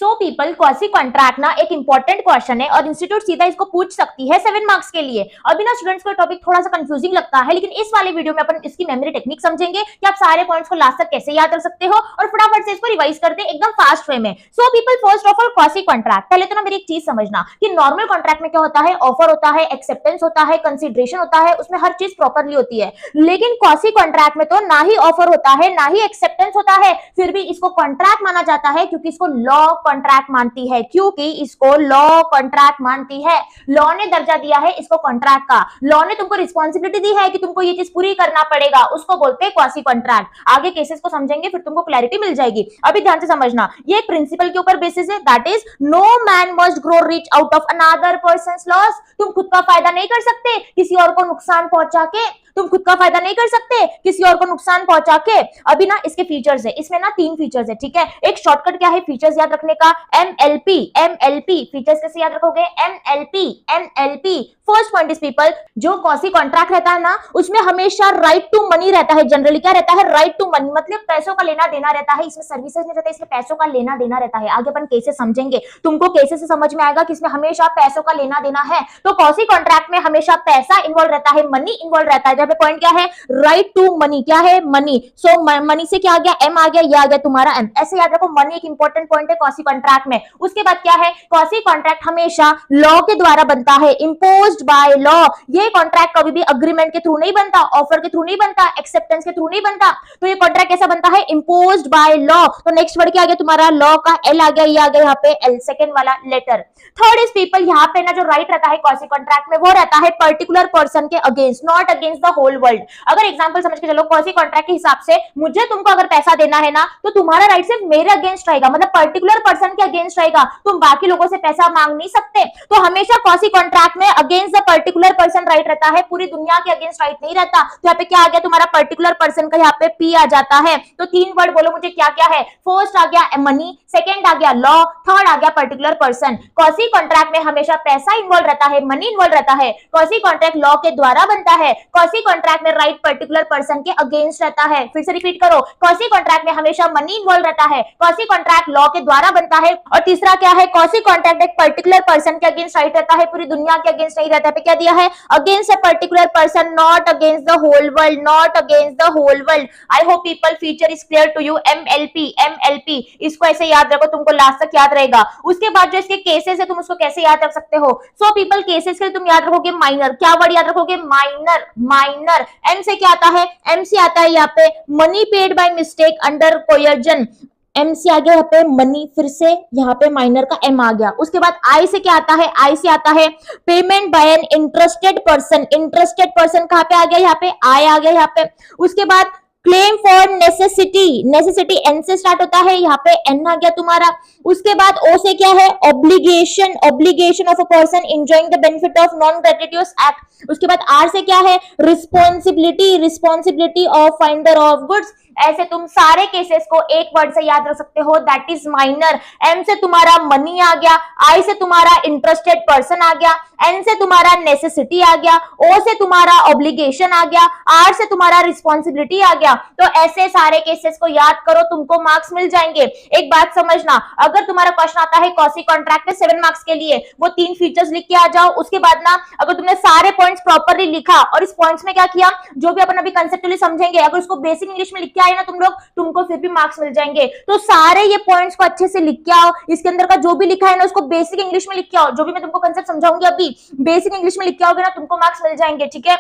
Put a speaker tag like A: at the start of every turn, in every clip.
A: So people quasi contract ना एक important question है और इंस्टीट्यूट सीधा इसको पूछ सकती है 7 मार्क्स के लिए। अभी ना स्टूडेंट्स को टॉपिक थोड़ा सा कंफ्यूजिंग लगता है, लेकिन इस वाले वीडियो में अपन इसकी मेमोरी टेक्निक समझेंगे कि आप सारे पॉइंट्स को लास्ट तक कैसे याद कर सकते हो और फटाफट से इसको रिवाइज करते हैं एकदम फास्ट वे में। So people first of all quasi contract, पहले तो ना मेरी एक चीज समझना कि नॉर्मल कॉन्ट्रैक्ट में क्या होता है, ऑफर होता है, एक्सेप्टेंस होता है, कंसिडरेशन होता है, उसमें हर चीज प्रॉपरली होती है। लेकिन क्वासी कॉन्ट्रैक्ट में तो ना ही ऑफर होता है ना ही एक्सेप्टेंस होता है, फिर भी इसको कॉन्ट्रैक्ट माना जाता है क्योंकि इसको लॉ कॉन्ट्रैक्ट मानती है, क्योंकि इसको लॉ कॉन्ट्रैक्ट मानती है। लॉ ने दर्जा दिया है इसको कॉन्ट्रैक्ट का, लॉ ने तुमको रिस्पॉन्सिबिलिटी दी है कि तुमको ये चीज पूरी करना पड़ेगा, उसको बोलते हैं क्वासी कॉन्ट्रैक्ट। आगे केसेस को समझेंगे फिर तुमको क्लैरिटी मिल जाएगी। अभी ध्यान से समझना, ये एक प्रिंसिपल के ऊपर बेसिस है, that is no man must grow rich out of another person's loss. तुम खुद का फायदा नहीं कर सकते किसी और को नुकसान पहुंचा के, तुम खुद का फायदा नहीं कर सकते किसी और को नुकसान पहुंचा के। अभी ना इसके फीचर्स है, इसमें ना 3 फीचर्स है, ठीक है। एक शॉर्टकट क्या है फीचर्स याद रखने का, एमएलपी। एमएलपी फीचर्स कैसे याद रखोगे, MLP. MLP first point is people, जो क्वासी कॉन्ट्रैक्ट रहता है ना उसमें हमेशा राइट टू मनी रहता है। जनरली क्या रहता है, राइट टू मनी, मतलब पैसों का लेना देना रहता है। इसमें सर्विसेज नहीं रहता, इसमें पैसों का लेना देना रहता है। आगे अपन केसेस समझेंगे, तुमको केसेस से समझ में आएगा कि इसमें हमेशा पैसों का लेना देना है। तो क्वासी कॉन्ट्रैक्ट में हमेशा पैसा इन्वॉल्व रहता है, मनी इन्वॉल्व रहता है। पे पॉइंट क्या है, राइट टू मनी। क्या है, मनी। सो मनी से क्या आ गया, एम आ गया, ये आ गया तुम्हारा एम। ऐसे याद रखो, मनी एक इंपॉर्टेंट पॉइंट है क्वासी कॉन्ट्रैक्ट में। उसके बाद क्या है, क्वासी कॉन्ट्रैक्ट हमेशा लॉ के द्वारा बनता है, इम्पोज्ड बाय लॉ। ये कॉन्ट्रैक्ट कभी भी अग्रीमेंट के थ्रू नहीं बनता, ऑफर के थ्रू नहीं बनता, एक्सेप्टेंस के थ्रू नहीं बनता। तो ये कॉन्ट्रैक्ट कैसा बनता है, इम्पोज्ड बाय लॉ। तो नेक्स्ट वर्ड क्या आ गया तुम्हारा, लॉ का एल आ गया, ये आ गया यहाँ पे एल, सेकंड वाला लेटर। थर्ड इज पीपल, यहाँ पे ना जो राइट रहता है क्वासी कॉन्ट्रैक्ट में वो रहता है पर्टिकुलर पर्सन के against, not against the whole world. अगर एग्जांपल समझ के चलो, क्वासी कॉन्ट्रैक्ट के हिसाब से मुझे तुमको अगर पैसा देना है ना तो तुम्हारा राइट सिर्फ मेरे अगेंस्ट रहेगा, मतलब पर्टिकुलर पर्सन के अगेंस्ट रहेगा। तुम बाकी लोगों से पैसा मांग नहीं सकते। तो हमेशा क्वासी कॉन्ट्रैक्ट में against the particular person right रहता है, पूरी दुनिया के अगेंस्ट राइट नहीं रहता। तो यहाँ पे क्या आ गया तुम्हारा, पर्टिकुलर पर्सन का यहाँ पे पी आ जाता है। तो 3 वर्ड बोलो मुझे क्या क्या है, फर्स्ट आ गया मनी, सेकंड आ गया लॉ, थर्ड आ गया पर्टिकुलर पर्सन। क्वासी कॉन्ट्रैक्ट में हमेशा पैसा इन्वॉल्व रहता है, मनी इन्वॉल्व रहता है। क्वासी कॉन्ट्रैक्ट लॉ के द्वारा बनता है। क्वासी कॉन्ट्रैक्ट में राइट पर्टिकुलर पर्सन के अगेंस्ट रहता है। फिर से रिपीट करो, क्वासी कॉन्ट्रैक्ट में हमेशा मनी इन्वॉल्व रहता है, क्वासी कॉन्ट्रैक्ट लॉ के द्वारा बनता है। और तीसरा क्या है, क्वासी कॉन्ट्रैक्ट एक पर्टिकुलर पर्सन के अगेंस्ट राइट रहता है, पूरी दुनिया के अगेंस्ट नहीं रहता है। क्या दिया है, against a particular person, not against the whole world, not against the whole world. I hope people feature is clear to you. MLP, MLP इसको ऐसे याद रखो, तुमको लास्ट तक याद रहेगा। उसके बाद जो इसके केसेस है तुम उसको कैसे याद रख सकते हो। सो पीपल केसेस के लिए तुम याद रखोगे माइनर। क्या वर्ड याद रखोगे, माइनर। माइनर एम से क्या आता है, एम से आता है यहाँ पे money paid by mistake under coercion. M से आ गया यहाँ पे मनी, फिर से यहाँ पे माइनर का एम आ गया। उसके बाद आई से क्या आता है, आई से आता है payment by an interested person. Interested person कहाँ पे आ गया, यहाँ पे आई आ गया यहाँ पे। उसके बाद claim for necessity, necessity N से स्टार्ट होता है, यहाँ पे एन आ गया तुम्हारा। उसके बाद ओ से क्या है, obligation, obligation of a person enjoying the benefit of non gratuitous act. उसके बाद आर से क्या है, responsibility, responsibility of finder of goods. ऐसे तुम सारे केसेस को एक वर्ड से याद रख सकते हो, दैट इज माइनर। एम से तुम्हारा मनी आ गया, आई से तुम्हारा इंटरेस्टेड पर्सन आ गया, एन से तुम्हारा नेसेसिटी आ गया, ओ से तुम्हारा ऑब्लिगेशन आ गया, आर से तुम्हारा रिस्पॉन्सिबिलिटी आ गया। तो ऐसे सारे केसेस को याद करो, तुमको मार्क्स मिल जाएंगे। एक बात समझना, अगर तुम्हारा क्वेश्चन आता है क्वासी कॉन्ट्रैक्ट में 7 मार्क्स के लिए, वो 3 फीचर्स लिख के आ जाओ। उसके बाद ना अगर तुमने सारे पॉइंट्स प्रॉपरली लिखा और इस पॉइंट्स में क्या किया, जो भी अपन अभी कंसेप्चुअली समझेंगे, अगर उसको बेसिक इंग्लिश में लिख के आए ना तुम लोग, तुमको फिर भी मार्क्स मिल जाएंगे। तो सारे ये पॉइंट्स को अच्छे से लिख के आओ, इसके अंदर का जो भी लिखा है ना उसको बेसिक इंग्लिश में लिख के आओ। जो भी मैं तुमको कंसेप्ट समझाऊंगी अभी बेसिक इंग्लिश में लिख के आओगे ना, तुमको मार्क्स मिल जाएंगे, ठीक है।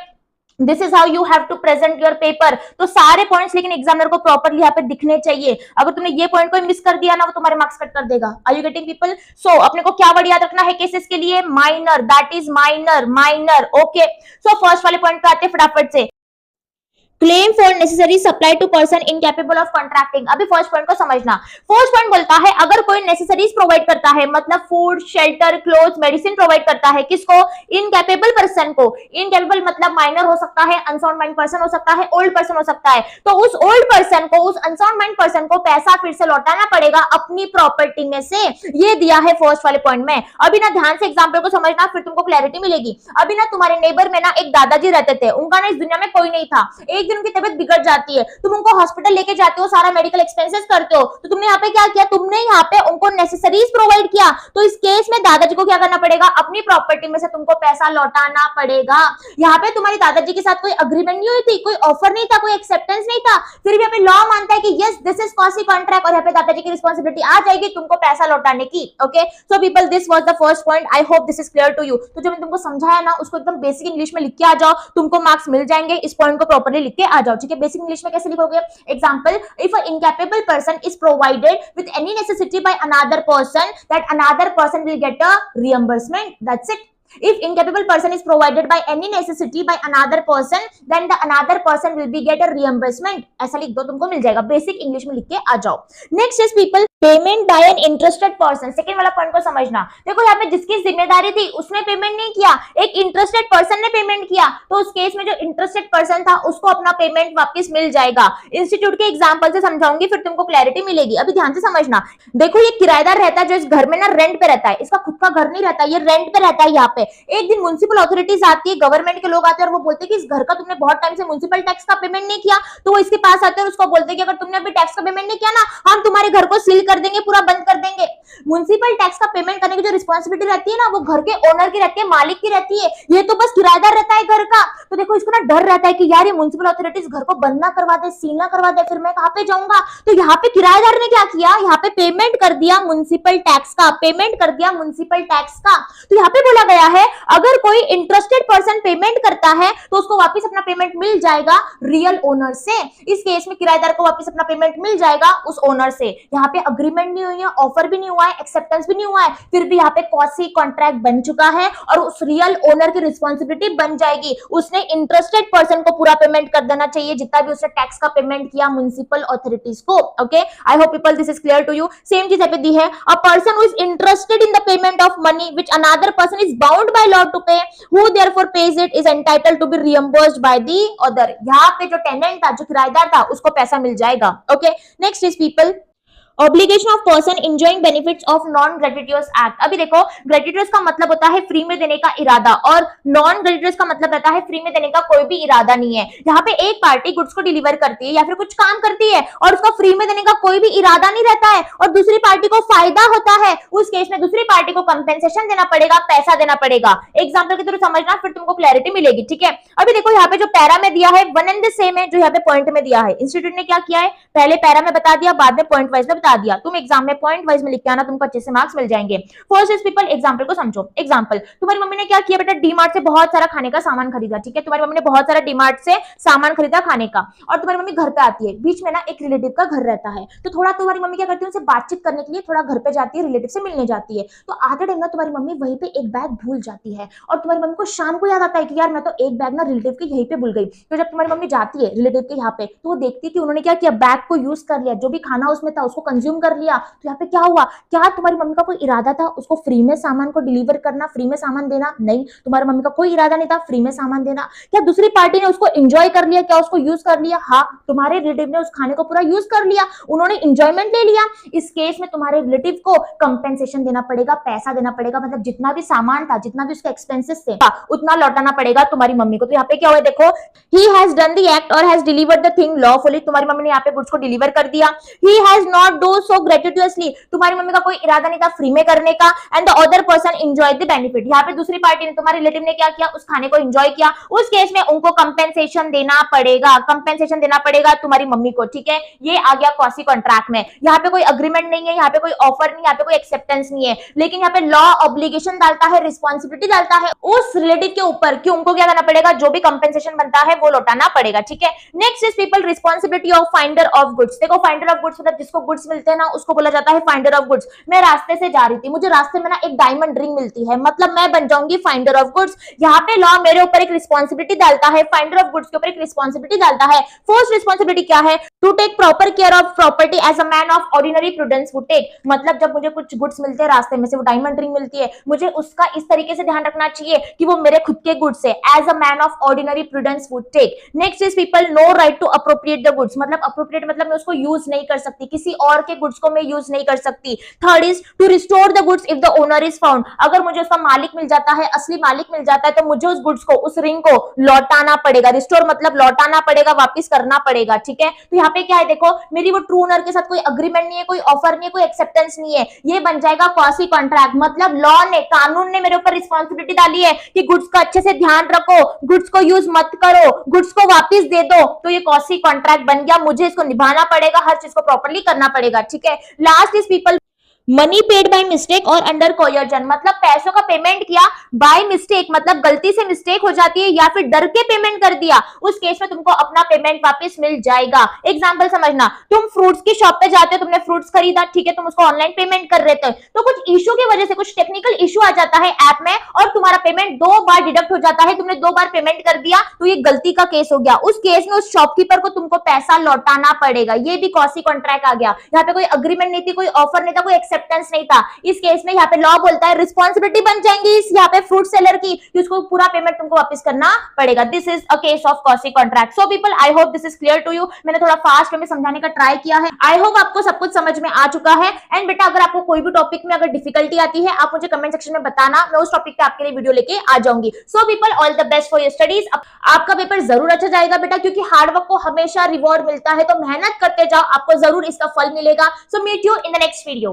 A: This is how you have to present your paper. तो सारे पॉइंट्स लेकिन एग्जामिनर को प्रॉपरली यहाँ पे दिखने चाहिए। अगर तुमने ये पॉइंट को मिस कर दिया ना, वो तुम्हारे मार्क्स कट कर देगा। Are you getting people. So अपने को क्या वर्ड याद रखना है केसेस के लिए, minor, that is minor, minor. Okay, so first वाले पॉइंट पे आते हैं फटाफट से। Claim for necessary supply to person incapable of contracting. अभी फर्स्ट पॉइंट को समझना। फर्स्ट पॉइंट बोलता है अगर कोई नेसेसरीज प्रोवाइड करता है, मतलब food, shelter, clothes, medicine provide करता है, किसको, इनकैपेबल पर्सन को। इनकैपेबल मतलब माइनर हो सकता है, अनसाउंड माइंड पर्सन हो सकता है, ओल्ड पर्सन हो सकता है। तो उस ओल्ड पर्सन को, उस अनसाउंड माइंड पर्सन को पैसा फिर से लौटाना पड़ेगा अपनी प्रॉपर्टी में से। ये दिया है फर्स्ट वाले पॉइंट में। अभी ना ध्यान से एग्जाम्पल को समझना, फिर तुमको क्लैरिटी मिलेगी। अभी ना तुम्हारे नेबर में ना एक दादाजी रहते थे, उनका ना इस दुनिया में कोई नहीं था। एक उनकी तबियत बिगड़ जाती है, तुम उनको हॉस्पिटल लेके जाते हो, सारा मेडिकल एक्सपेंसेस करते हो। तो तुमने यहाँ पे क्या किया, तुमने यहाँ पे उनको नेसेसरीज प्रोवाइड किया, तो इस केस में दादाजी को क्या करना पड़ेगा, अपनी प्रॉपर्टी में से तुमको पैसा लौटाना पड़ेगा। यहाँ पे तुम्हारे दादाजी के साथ कोई अग्रीमेंट नहीं हुई थी, कोई ऑफर नहीं था, कोई एक्सेप्टेंस नहीं था, फिर भी यहाँ पे लॉ मानता है कि yes this is quasi contract, और यहाँ पे दादाजी की रिस्पॉन्सिबिलिटी आ जाएगी तुमको पैसा लौटाने की। Okay, so people this was the first point, I hope this is clear to you. तो जो मैंने तुमको समझाया ना उसको एकदम बेसिक इंग्लिश में लिख के आ जाओ, तुमको मार्क्स मिल जाएंगे। इस पॉइंट को प्रॉपर्ली लिख के आ जाओ, ठीक है। बेसिक इंग्लिश में कैसे लिखोगे, example, if a incapable person is provided with any necessity by another person, that another person will get a reimbursement, that's it. If incapable person is provided by any necessity by another person, then the another person will be get a reimbursement. ऐसा लिख दो, तुमको मिल जाएगा। Basic English में लिख के आ जाओ। Next is people, payment by an interested person. Second वाला पॉइंट को समझना। देखो यहाँ पे जिसकी जिम्मेदारी थी उसने पेमेंट नहीं किया, एक इंटरेस्टेड पर्सन ने पेमेंट किया, तो उस केस में जो इंटरेस्टेड पर्सन था उसको अपना पेमेंट वापस मिल जाएगा। इंस्टीट्यूट के एग्जांपल से समझाऊंगी, फिर तुमको क्लैरिटी मिलेगी। अभी ध्यान से समझना। देखो ये किराएदार रहता है जो इस घर में ना रेंट पे रहता है, इसका खुद का घर नहीं रहता, ये रेंट पे रहता है यहाँ पे। एक दिन म्युनिसिपल अथॉरिटीज आती है, गवर्नमेंट के लोग आते हैं और वो बोलते हैं कि इस घर का तुमने बहुत टाइम से म्युनिसिपल टैक्स का पेमेंट नहीं किया, तो वो इसके पास आते हैं और उसको बोलते हैं कि अगर तुमने अभी टैक्स का पेमेंट नहीं किया ना, हम तुम्हारे घर को सील कर देंगे, पूरा बंद कर देंगे। म्युनिसिपल टैक्स का पेमेंट करने की जो रिस्पॉन्सिबिलिटी रहती है ना, वो घर के ओनर की रहती है, मालिक की रहती है। ये तो बस किराएदार रहता है घर का। तो देखो इसको ना डर रहता है कि यार ये म्युनिसिपल अथॉरिटीज घर को बंद ना करवा दे, सील ना करवा दे, फिर मैं कहां पे जाऊंगा। तो यहाँ पे किराएदार ने क्या किया, यहाँ पे पेमेंट कर दिया म्युनिसिपल टैक्स का, पेमेंट कर दिया म्युनिसिपल टैक्स का। तो यहाँ पे बोला गया है अगर कोई इंटरेस्टेड पर्सन पेमेंट करता है तो उसको वापस अपना पेमेंट मिल जाएगा रियल ओनर से। इस केस में किराएदार को वापस अपना पेमेंट मिल जाएगा उस ओनर से। यहाँ पे अग्रीमेंट नहीं हुई है, ऑफर भी नहीं हुआ है, एक्सेप्टेंस भी नहीं हुआ है, फिर भी यहाँ पे क्वासी कॉन्ट्रैक्ट बन चुका है और उस रियल ओनर की रिस्पॉन्सिबिलिटी बन जाएगी। उसने इंटरेस्टेड पर्सन को पूरा पेमेंट कर देना चाहिए जितना भी उसने टैक्स का पेमेंट किया म्युनिसिपल अथॉरिटीज को। Okay, I hope people this is clear to you. Same चीज यहाँ पे दी है, a person who is interested in the payment of money which another person is bound by law to pay, who therefore pays it is entitled to be reimbursed by the other। यहाँ पे जो tenant था, जो किराएदार था, उसको पैसा मिल जाएगा। Okay, next is people, obligation of person enjoying benefits of non gratuitous act. अभी देखो ग्रेटिट्यूस का मतलब होता है फ्री में देने का इरादा, और नॉन ग्रेटिट्यूस का मतलब रहता है फ्री में देने का कोई भी इरादा नहीं है। यहाँ पे एक पार्टी गुड्स को डिलीवर करती है या फिर कुछ काम करती है और उसको फ्री में देने का कोई भी इरादा नहीं रहता है और दूसरी पार्टी को फायदा होता है, उस केस में दूसरी पार्टी को कंपेंसेशन देना पड़ेगा, पैसा देना पड़ेगा। एग्जाम्पल के थ्रू समझना, फिर तुमको क्लैरिटी मिलेगी, ठीक है। अभी देखो यहाँ पे जो पैरा में दिया है वन एंड द सेम है जो यहाँ पे पॉइंट में दिया है। इंस्टीट्यूट ने क्या किया है, पहले पैरा में बता दिया, बाद में पॉइंट वाइज में बता दिया। तुम एग्जाम में पॉइंट वाइज में लिख के आना, तुमको अच्छे से मार्क्स मिल जाएंगे। फर्स्ट इज पीपल, एग्जांपल को समझो। एग्जांपल, तुम्हारी मम्मी ने क्या किया बेटा, डीमार्ट से बहुत सारा खाने का सामान खरीदा, ठीक है। तुम्हारी मम्मी ने बहुत सारा डीमार्ट से सामान खरीदा खाने का, और तुम्हारी मम्मी घर पे आती है, बीच में ना एक रिलेटिव का घर रहता है, तो थोड़ा तुम्हारी मम्मी क्या करती है, उनसे बातचीत करने के लिए थोड़ा घर पे जाती है, रिलेटिव से मिलने जाती है। तो आधे टाइम ना तुम्हारी मम्मी वहीं पे एक बैग भूल जाती है और तुम्हारी मम्मी को शाम को याद आता है कि यार मैं तो एक बैग ना रिलेटिव के यहीं पे भूल गई। तो जब तुम्हारी मम्मी जाती है रिलेटिव के यहाँ पे, तो वो देखती है कि उन्होंने क्या किया, बैग को यूज कर लिया, जो भी खाना उसमें था उसको कंज्यूम कर लिया। तो यहाँ पे क्या हुआ, क्या तुम्हारी मम्मी का कोई इरादा था उसको फ्री में सामान को डिलीवर करना, फ्री में सामान देना? नहीं, तुम्हारी मम्मी का कोई इरादा नहीं था फ्री में सामान देना। क्या दूसरी पार्टी ने उसको एंजॉय कर लिया, क्या उसको यूज कर लिया? हाँ, तुम्हारे रिलेटिव ने उस खाने को पूरा यूज कर लिया, उन्होंने एंजॉयमेंट ले लिया। इस केस में तुम्हारे रिलेटिव को कंपेंसेशन देना पड़ेगा, पैसा देना पड़ेगा, मतलब जितना भी सामान था, जितना भी उसके एक्सपेंसेस थे उतना लौटाना पड़ेगा तुम्हारी मम्मी को। तो यहाँ पे क्या हुआ देखो, he has done the act और has delivered the thing lawfully. तुम्हारी मम्मी ने यहाँ पे गुड्स को डिलीवर कर दिया। He has not do so gratuitously, तुम्हारी मम्मी का कोई इरादा नहीं था फ्री में करने का। And the other person enjoy the benefit, यहाँ पे दूसरी पार्टी ने, तुम्हारे रिलेटिव ने क्या किया, उस खाने को एंजॉय किया। उस केस में उनको कंपेंसेशन देना पड़ेगा, कंपेंसेशन देना पड़ेगा तुम्हारी मम्मी को, ठीक है। ये आ गया क्वासी कॉन्ट्रैक्ट में। यहाँ पे कोई अग्रीमेंट नहीं है, यहाँ पे कोई ऑफर नहीं, यहाँ पे कोई एक्सेप्टेंस नहीं है, लेकिन यहाँ पे लॉ ऑब्लिगेशन डालता है, रिस्पॉन्सिबिलिटी डालता है उस रिलेटिव के ऊपर कि उनको क्या करना पड़ेगा, जो भी कंपेंसेशन बनता है वो लौटाना पड़ेगा, ठीक है। Next is people, responsibility of finder of goods. देखो फाइंडर ऑफ गुड्स मतलब जिसको गुड्स मिलते हैं ना उसको बोला जाता है फाइंडर ऑफ गुड्स। मैं रास्ते से जा रही थी, मुझे रास्ते में ना एक डायमंड रिंग मिलती है, मतलब मैं बन जाऊंगी फाइंडर ऑफ गुड्स। यहाँ पे लॉ मेरे ऊपर एक रिस्पॉन्सिबिलिटी डालता है, फाइंडर ऑफ गुड्स के ऊपर एक रिस्पॉन्सिबिलिटी डालता है। फर्स्ट रिस्पॉन्सिबिलिटी क्या है, to take proper care of property as a man of ordinary prudence would take. मतलब जब मुझे कुछ गुड्स मिलते हैं रास्ते में से, वो डायमंड रिंग मिलती है, मुझे उसका इस तरीके से ध्यान रखना चाहिए कि वो मेरे खुद के गुड्स है, as a man of ordinary prudence would take. Next is people, no right to appropriate the goods. मतलब अप्रोप्रिएट मतलब मैं उसको यूज नहीं कर सकती, किसी और के गुड्स को मैं यूज नहीं कर सकती। Third is to restore the goods if the owner is found. अगर मुझे उसका मालिक मिल जाता है, असली मालिक मिल जाता है, तो मुझे उस गुड्स को, उस रिंग को लौटाना पड़ेगा। रिस्टोर मतलब लौटाना पड़ेगा, वापस करना पड़ेगा, ठीक है। तो यहाँ पे क्या है, देखो मेरी वो ट्रू ओनर के साथ कोई अग्रीमेंट नहीं है, कोई ऑफर नहीं है, कोई एक्सेप्टेंस नहीं है, ये बन जाएगा क्वासी कॉन्ट्रैक्ट। मतलब लॉ ने, कानून ने मेरे ऊपर रिस्पॉन्सिबिलिटी डाली है कि गुड्स का अच्छे से ध्यान रखो, गुड्स को यूज मत करो, गुड्स को वापस दे दो। तो ये क्वासी कॉन्ट्रैक्ट बन गया, मुझे इसको निभाना पड़ेगा, हर चीज को प्रॉपर्ली करना पड़ेगा, ठीक है। Last is people money paid by mistake और अंडर कोयर्जन। मतलब पैसों का पेमेंट किया बाय मिस्टेक, मतलब गलती से मिस्टेक हो जाती है या फिर डर के पेमेंट कर दिया, उस केस में तुमको अपना पेमेंट वापस मिल जाएगा। एग्जांपल समझना, तुम फ्रूट्स की शॉप पे जाते हो, तुमने फ्रूट्स खरीदा, ठीक है, तुम उसको ऑनलाइन पेमेंट कर रहे थे, तो कुछ इशू की वजह से, कुछ टेक्निकल इशू आ जाता है ऐप में और तुम्हारा पेमेंट 2 बार डिडक्ट हो जाता है, तुमने 2 बार पेमेंट कर दिया, तो ये गलती का केस हो गया। उस केस में उस शॉपकीपर को तुमको पैसा लौटाना पड़ेगा। ये भी क्वासी कॉन्ट्रैक्ट आ गया। यहाँ पे कोई अग्रीमेंट नहीं थी, कोई ऑफर नहीं था, कोई एक्सेप्टेंस नहीं था। इस केस में यहाँ पे लॉ बोलता है रिस्पॉन्सिबिलिटी बन जाएंगी इस यहाँ पे फ्रूट सेलर की, कि उसको पूरा पेमेंट तुमको वापस करना पड़ेगा। This is a case of quasi contract. So people, I hope this is clear to you. मैंने थोड़ा फास्ट में समझाने का ट्राई किया है, आई होप आपको सब कुछ समझ में आ चुका है। एंड बेटा, अगर आपको कोई भी टॉपिक में अगर डिफिकल्टी आती है, आप मुझे कमेंट सेक्शन में बताना, मैं उस टॉपिक पे आपके लिए वीडियो लेके आ जाऊंगी। So people, all the best for your studies. आपका पेपर जरूर अच्छा जाएगा बेटा, क्योंकि हार्डवर्क को हमेशा रिवॉर्ड मिलता है, तो मेहनत करते जाओ, आपको जरूर इसका फल मिलेगा। So meet you in the next video.